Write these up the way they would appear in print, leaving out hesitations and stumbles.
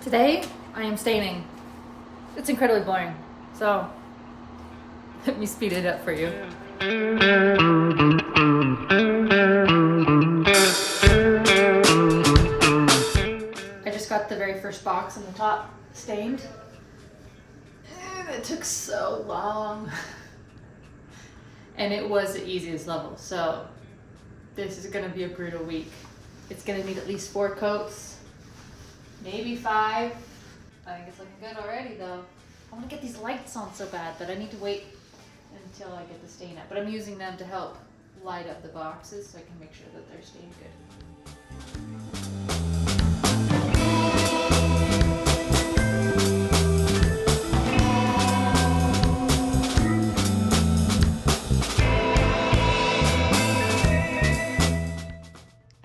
Today, I am staining. It's incredibly boring, so let me speed it up for you. I just got the very first box on the top stained, and it took so long. And it was the easiest level, so this is gonna be a brutal week. It's gonna need at least 4 coats, maybe 5. I think it's looking good already though. I wanna get these lights on so bad, but I need to wait until I get the stain up. But I'm using them to help light up the boxes so I can make sure that they're stained good.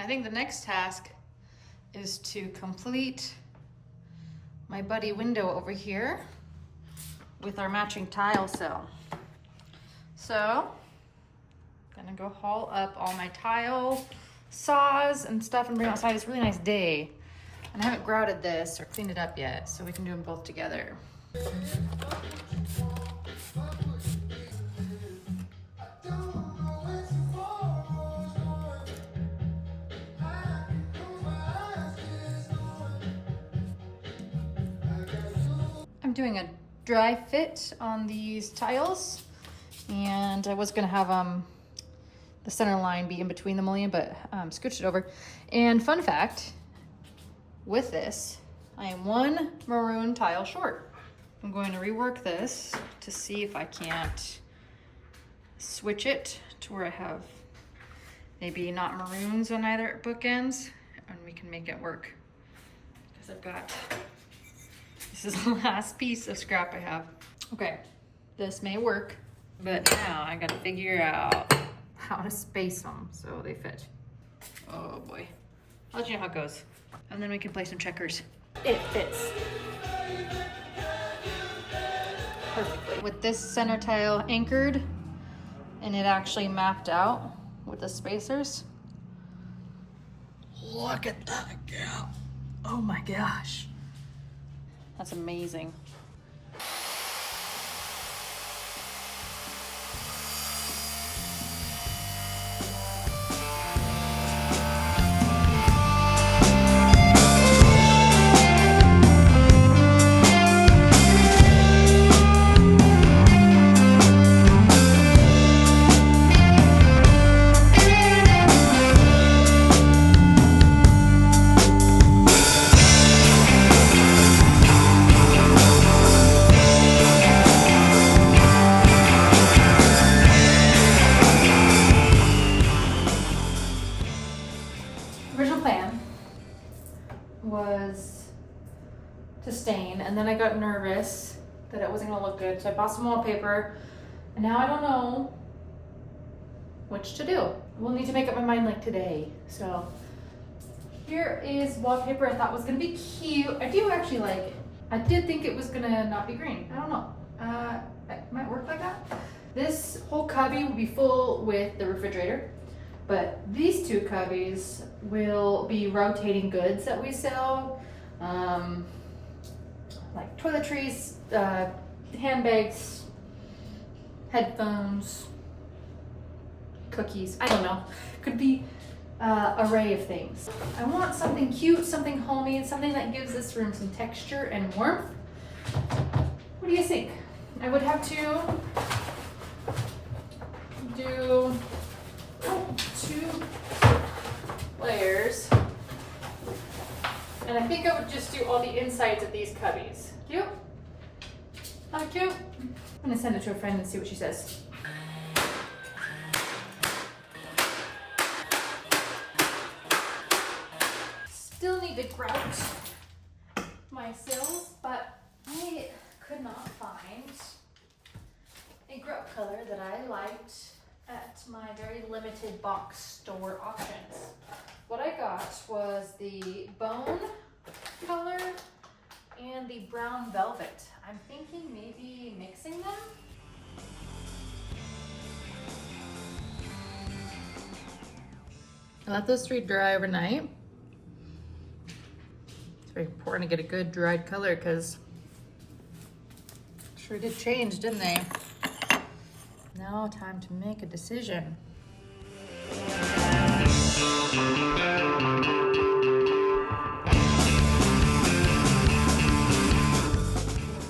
I think the next task is to complete my buddy window over here with our matching tile cell. So, I'm gonna go haul up all my tile saws and stuff and bring it outside. It's a really nice day. And I haven't grouted this or cleaned it up yet, so we can do them both together. I'm doing a dry fit on these tiles, and I was gonna have the center line be in between the mullion, but scooched it over. And fun fact, with this, I am 1 maroon tile short. I'm going to rework this to see if I can't switch it to where I have maybe not maroons on either bookends, and we can make it work. Because I've got, this is the last piece of scrap I have. Okay, this may work, but now I gotta figure out how to space them so they fit. Oh boy. I'll let you know how it goes. And then we can play some checkers. It fits perfectly. With this center tile anchored, and it actually mapped out with the spacers. Look at that gap. Oh my gosh. That's amazing. Was to stain, and then I got nervous that it wasn't gonna look good, so I bought some wallpaper, and now I don't know which to do. We'll need to make up my mind like today. So here is wallpaper I thought was gonna be cute. I do actually like it. I did think it was gonna not be green. I don't know. It might work like that. This whole cubby will be full with the refrigerator, but these 2 cubbies will be rotating goods that we sell, like toiletries, handbags, headphones, cookies, I don't know. Could be array of things. I want something cute, something homey, something that gives this room some texture and warmth. What do you think? I would have to do 2 layers, and I think I would just do all the insides of these cubbies. Cute? Not cute? I'm gonna send it to a friend and see what she says. Still need to grout my sills, but I could not find a grout color that I liked at my very limited box store options. What I got was the bone color and the brown velvet. I'm thinking maybe mixing them. I let those 3 dry overnight. It's very important to get a good dried color because sure did change, didn't they? Now time to make a decision.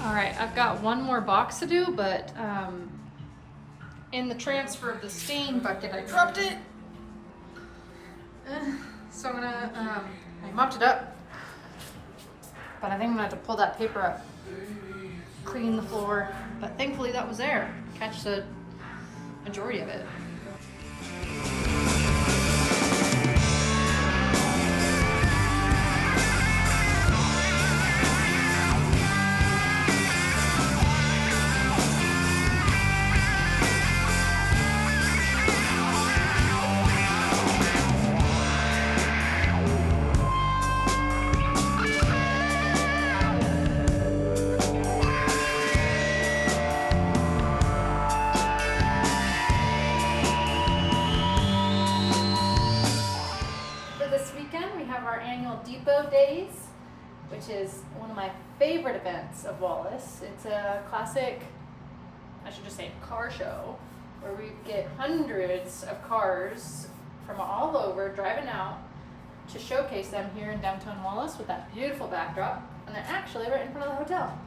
All right, I've got one more box to do, but in the transfer of the stain bucket, I dropped it. So I'm gonna, I mopped it up, but I think I'm gonna have to pull that paper up, clean the floor, but thankfully that was there. Catch the majority of it. Depot Days, which is one of my favorite events of Wallace. It's a classic, I should just say, car show where we get hundreds of cars from all over driving out to showcase them here in downtown Wallace with that beautiful backdrop, and they're actually right in front of the hotel.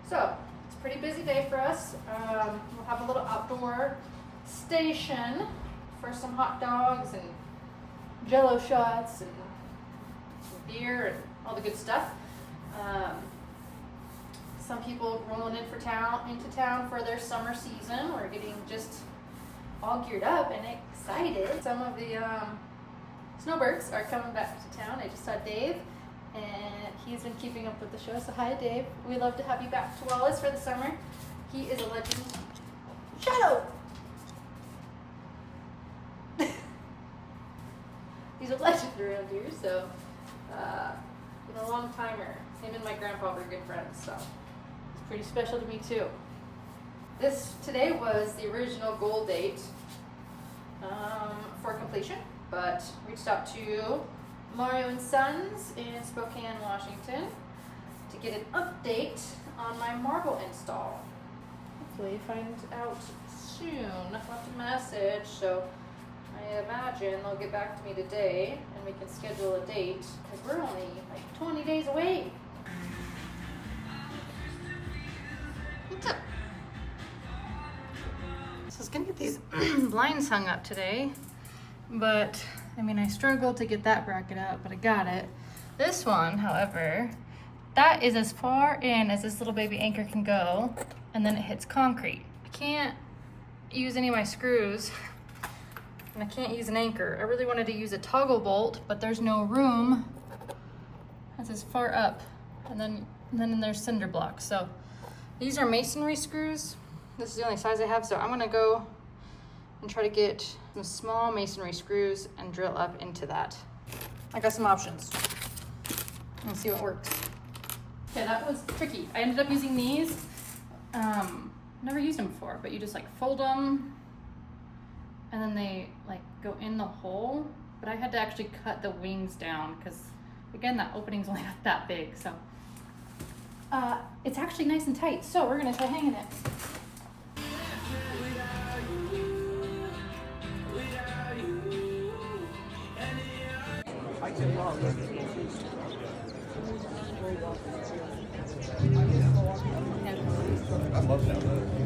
So it's a pretty busy day for us. We'll have a little outdoor station for some hot dogs and jello shots and beer and all the good stuff. Some people rolling into town for their summer season. We're getting just all geared up and excited. Some of the snowbirds are coming back to town. I just saw Dave, and he's been keeping up with the show. So hi, Dave. We love to have you back to Wallace for the summer. He is a legend. Shadow. He's a legend around here. So. Been a long timer. Him and my grandpa were good friends, so it's pretty special to me too. Today was the original goal date for completion, but reached out to Mario and Sons in Spokane, Washington to get an update on my marble install. Hopefully find out soon. I left a message, so I imagine they'll get back to me today and we can schedule a date because we're only like 20 days away. What's up? So I was gonna get these blinds hung up today, but I mean, I struggled to get that bracket up, but I got it. This one, however, that is as far in as this little baby anchor can go, and then it hits concrete. I can't use any of my screws. And I can't use an anchor. I really wanted to use a toggle bolt, but there's no room. That's as far up. And then there's cinder blocks. So these are masonry screws. This is the only size I have. So I'm gonna go and try to get some small masonry screws and drill up into that. I got some options. Let's see what works. Okay, that was tricky. I ended up using these. Never used them before, but you just like fold them and then they like go in the hole, but I had to actually cut the wings down because again, that opening's only not that big. So it's actually nice and tight. So we're gonna try hanging it. I love that.